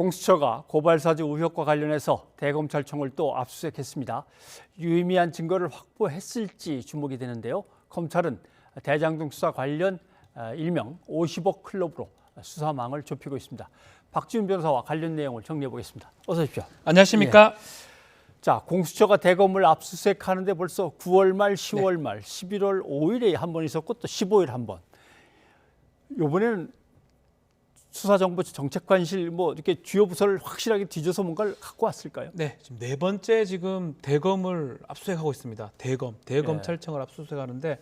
공수처가 고발사주 의혹과 관련해서 대검찰청을 또 압수수색했습니다. 유의미한 증거를 확보했을지 주목이 되는데요. 검찰은 대장동 수사 관련 일명 50억 클럽으로 수사망을 좁히고 있습니다. 박지훈 변호사와 관련 내용을 정리해 보겠습니다. 어서 오십시오. 안녕하십니까? 자, 공수처가 대검을 압수수색하는데 벌써 9월 말, 10월 말, 11월 5일에 한 번 있었고 또 15일 한 번. 이번에는 수사정보정책관실 이렇게 주요 부서를 확실하게 뒤져서 뭔가를 갖고 왔을까요? 네, 지금 네 번째 지금 대검을 압수수색하고 있습니다. 대검찰청을 압수수색하는데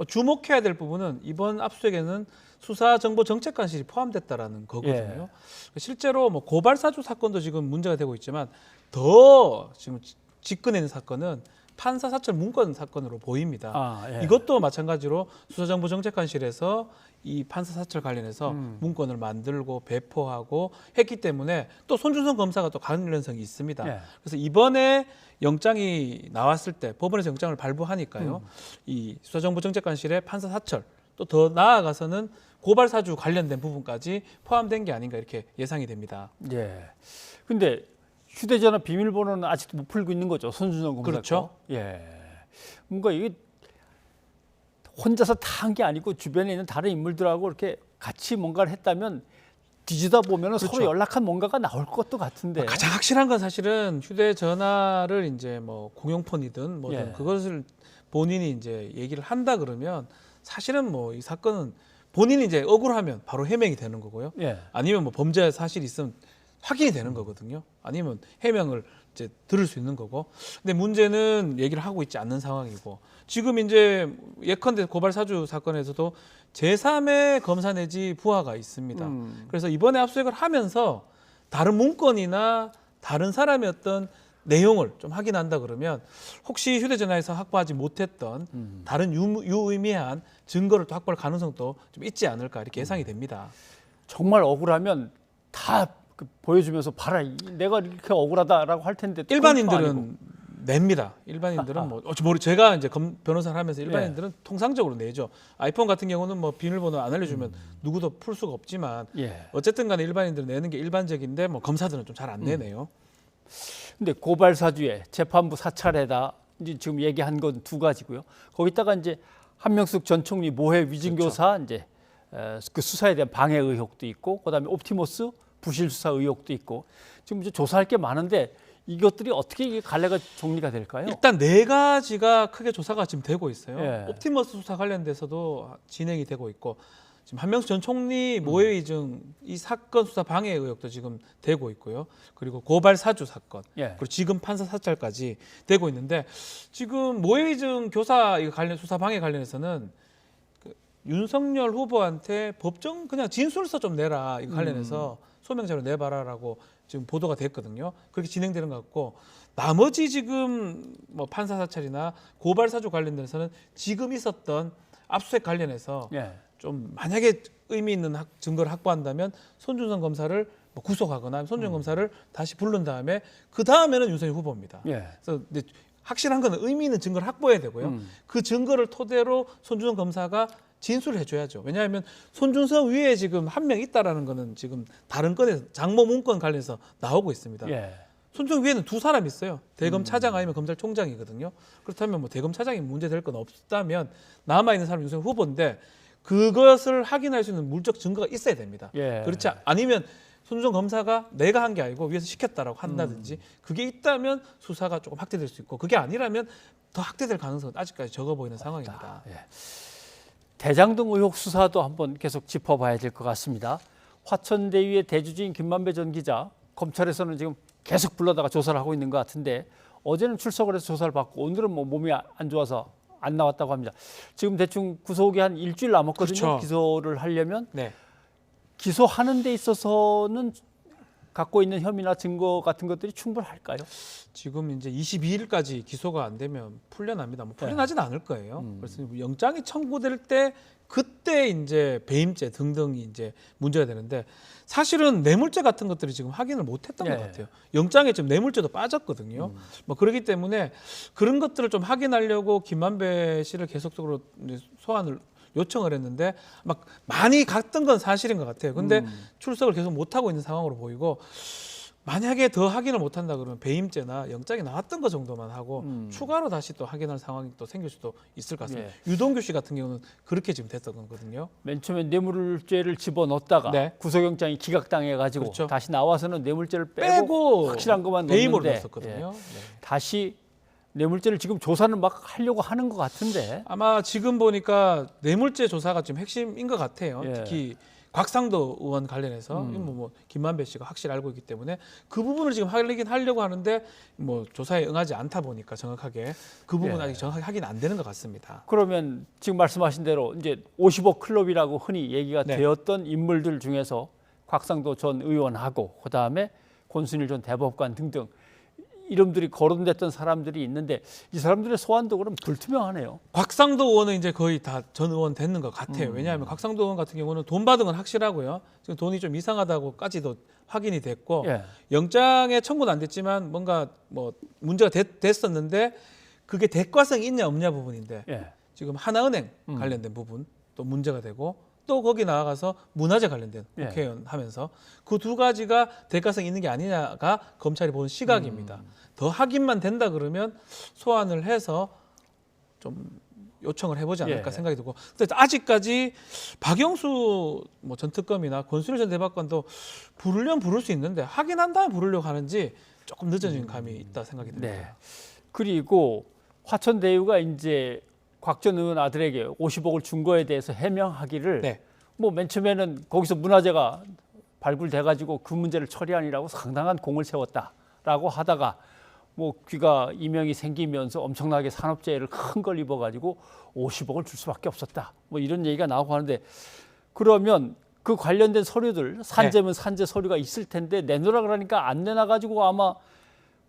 주목해야 될 부분은 이번 압수수색에는 수사정보정책관실이 포함됐다라는 거거든요. 실제로 고발사주 사건도 지금 문제가 되고 있지만 더 지금 직근에 있는 사건은 판사 사찰 문건 사건으로 보입니다. 이것도 마찬가지로 수사정보정책관실에서 이 판사 사찰 관련해서 문건을 만들고 배포하고 했기 때문에 또 손준성 검사가 또 관련성이 있습니다. 그래서 이번에 영장이 나왔을 때 법원에서 영장을 발부하니까요. 이 수사정보정책관실의 판사 사찰 또 더 나아가서는 고발사주 관련된 부분까지 포함된 게 아닌가 이렇게 예상이 됩니다. 예. 근데 휴대전화 비밀번호는 아직도 못 풀고 있는 거죠, 손준성 검사. 그렇죠. 예. 뭔가 이게 혼자서 다 한 게 아니고 주변에 있는 다른 인물들하고 이렇게 같이 뭔가를 했다면 뒤지다 보면 그렇죠. 서로 연락한 뭔가가 나올 것도 같은데. 가장 확실한 건 사실은 휴대전화를 이제 공용폰이든 뭐든 그것을 본인이 이제 얘기를 한다 그러면 사실은 이 사건은 본인이 이제 억울하면 바로 해명이 되는 거고요. 아니면 범죄 사실이 있으면 확인이 되는 거거든요. 아니면 해명을 이제 들을 수 있는 거고. 근데 문제는 얘기를 하고 있지 않는 상황이고 지금 이제 예컨대 고발사주 사건에서도 제3의 검사 내지 부하가 있습니다. 그래서 이번에 압수수색을 하면서 다른 문건이나 다른 사람의 어떤 내용을 좀 확인한다 그러면 혹시 휴대전화에서 확보하지 못했던 다른 유의미한 증거를 또 확보할 가능성도 좀 있지 않을까 이렇게 예상이 됩니다. 정말 억울하면 다 보여주면서 봐라, 내가 이렇게 억울하다라고 할 텐데. 일반인들은 냅니다. 일반인들은 제가 이제 변호사를 하면서 일반인들은 통상적으로 내죠. 아이폰 같은 경우는 비밀번호 안 알려주면 누구도 풀 수가 없지만 어쨌든 간에 일반인들은 내는 게 일반적인데 검사들은 좀 잘 안 내네요. 근데 고발사주에 재판부 사찰에다 이제 지금 얘기한 건 두 가지고요. 거기다가 이제 한명숙 전 총리 모해 위증교사 이제 그 수사에 대한 방해 의혹도 있고, 그다음에 옵티머스 부실 수사 의혹도 있고, 지금 이제 조사할 게 많은데 이것들이 어떻게 갈래가 정리가 될까요? 일단 네 가지가 크게 조사가 지금 되고 있어요. 옵티머스 수사 관련돼서도 진행이 되고 있고, 지금 한명숙 전 총리 모해 위증 이 사건 수사 방해 의혹도 지금 되고 있고요. 그리고 고발 사주 사건, 그리고 지금 판사 사찰까지 되고 있는데, 지금 모해 위증 교사 이거 관련 수사 방해 관련해서는 윤석열 후보한테 법정 그냥 진술서 좀 내라 이거 관련해서 소명자료 내봐라라고 지금 보도가 됐거든요. 그렇게 진행되는 것 같고, 나머지 지금 판사 사찰이나 고발 사주 관련돼서는 지금 있었던 압수수색 관련해서 좀 만약에 의미 있는 증거를 확보한다면 손준성 검사를 구속하거나 손준성 검사를 다시 부른 다음에 그 다음에는 윤석열 후보입니다. 그래서 확실한 건 의미 있는 증거를 확보해야 되고요. 그 증거를 토대로 손준성 검사가 진술을 해줘야죠. 왜냐하면 손준성 위에 지금 한 명 있다라는 거는 지금 다른 건에서 장모 문건 관련해서 나오고 있습니다. 손준성 위에는 두 사람 있어요. 대검차장 아니면 검찰총장이거든요. 그렇다면 대검차장이 문제될 건 없다면 남아 있는 사람은 윤석열 후보인데 그것을 확인할 수 있는 물적 증거가 있어야 됩니다. 그렇지 아니면 손준성 검사가 내가 한 게 아니고 위에서 시켰다라고 한다든지 그게 있다면 수사가 조금 확대될 수 있고, 그게 아니라면 더 확대될 가능성은 아직까지 적어 보이는 상황입니다. 대장동 의혹 수사도 한번 계속 짚어봐야 될 것 같습니다. 화천대유의 대주주인 김만배 전 기자, 검찰에서는 지금 계속 불러다가 조사를 하고 있는 것 같은데 어제는 출석을 해서 조사를 받고 오늘은 몸이 안 좋아서 안 나왔다고 합니다. 지금 대충 구속이 한 일주일 남았거든요. 기소를 하려면. 기소하는 데 있어서는 갖고 있는 혐의나 증거 같은 것들이 충분할까요? 지금 이제 22일까지 기소가 안 되면 풀려납니다. 풀려나지는 않을 거예요. 그래서 영장이 청구될 때 그때 이제 배임죄 등등이 이제 문제가 되는데, 사실은 뇌물죄 같은 것들이 지금 확인을 못했던 것 같아요. 영장에 지금 뇌물죄도 빠졌거든요. 그렇기 때문에 그런 것들을 좀 확인하려고 김만배 씨를 계속적으로 소환을 요청을 했는데 막 많이 갔던 건 사실인 것 같아요. 근데 출석을 계속 못 하고 있는 상황으로 보이고 만약에 더 확인을 못 한다 그러면 배임죄나 영장이 나왔던 것 정도만 하고 추가로 다시 또 확인할 상황이 또 생길 수도 있을 것 같습니다. 유동규 씨 같은 경우는 그렇게 지금 됐던 거거든요. 맨 처음에 뇌물죄를 집어넣었다가 네. 구속영장이 기각당해가지고 그렇죠. 다시 나와서는 뇌물죄를 빼고 확실한 것만 배임으로 넣었는데 넣었었거든요. 네. 다시 뇌물죄를 지금 조사는 막 하려고 하는 것 같은데. 아마 지금 보니까 뇌물죄 조사가 지금 핵심인 것 같아요. 예. 특히 곽상도 의원 관련해서 뭐 김만배 씨가 확실히 알고 있기 때문에 그 부분을 지금 하려고 하는데 뭐 조사에 응하지 않다 보니까 정확하게 그 부분 은 아직 정확하게 확인 안 되는 것 같습니다. 그러면 지금 말씀하신 대로 이제 50억 클럽이라고 흔히 얘기가 네. 되었던 인물들 중에서 곽상도 전 의원하고 그다음에 권순일 전 대법관 등등 이름들이 거론됐던 사람들이 있는데 이 사람들의 소환도 그럼 불투명하네요. 곽상도 의원은 이제 거의 다 전 의원 됐는 것 같아요. 왜냐하면 곽상도 의원 같은 경우는 돈 받은 건 확실하고요. 지금 돈이 좀 이상하다고까지도 확인이 됐고 예. 영장에 청구는 안 됐지만 뭔가 뭐 문제가 됐었는데 그게 대가성이 있냐 없냐 부분인데 예. 지금 하나은행 관련된 부분 또 문제가 되고 또 거기 나아가서 문화재 관련된 국회의원 하면서 그 두 가지가 대가성이 있는 게 아니냐가 검찰이 보는 시각입니다. 더 확인만 된다 그러면 소환을 해서 좀 요청을 해보지 않을까 생각이 들고 근데 아직까지 박영수 뭐 전 특검이나 권순일 전 대법관도 부르려면 부를 수 있는데 확인한 다음에 부르려고 하는지 조금 늦어진 감이 있다 생각이 듭니다. 네. 그리고 화천대유가 이제 곽 전 의원 아들에게 50억을 준 거에 대해서 해명하기를 네. 뭐 맨 처음에는 거기서 문화재가 발굴돼 가지고 그 문제를 처리하느라고 상당한 공을 세웠다라고 하다가 뭐 귀가 이명이 생기면서 엄청나게 산업재해를 큰 걸 입어 가지고 50억을 줄 수밖에 없었다. 뭐 이런 얘기가 나오고 하는데 그러면 그 관련된 서류들 산재면 산재 서류가 있을 텐데 내놓으라 그러니까 안 내놔 가지고 아마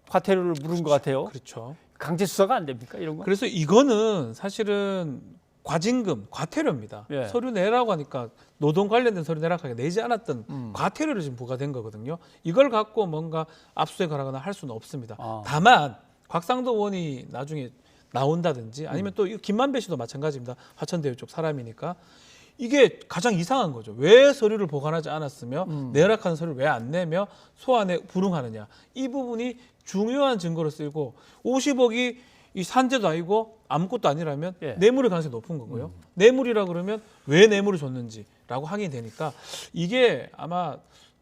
과태료를 물은 것 같아요. 그렇죠. 강제 수사가 안 됩니까 이런 거? 그래서 이거는 사실은 과징금, 과태료입니다. 예. 서류 내라고 하니까 노동 관련된 서류 내라고 하니까 내지 않았던 과태료를 지금 부과된 거거든요. 이걸 갖고 뭔가 압수수색을 하거나 할 수는 없습니다. 다만 곽상도 의원이 나중에 나온다든지 아니면 또 김만배 씨도 마찬가지입니다. 화천대유 쪽 사람이니까 이게 가장 이상한 거죠. 왜 서류를 보관하지 않았으며 내락한 서류를 왜 안 내며 소환에 불응하느냐. 이 부분이 중요한 증거로 쓰이고 50억이 이 산재도 아니고 아무것도 아니라면 뇌물일 가능성이 높은 거고요. 뇌물이라 그러면 왜 뇌물을 줬는지라고 확인이 되니까 이게 아마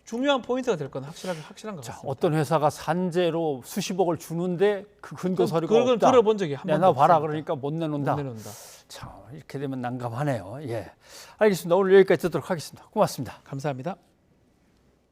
중요한 포인트가 될 건 확실한 것 같습니다. 어떤 회사가 산재로 수십억을 주는데 그 근거 서류가 그걸 없다. 들어본 적이 한 번도 내놔 봐라 없습니다. 그러니까 못 내놓는다. 못 내놓는다. 참 이렇게 되면 난감하네요. 예, 알겠습니다. 오늘 여기까지 듣도록 하겠습니다. 고맙습니다. 감사합니다.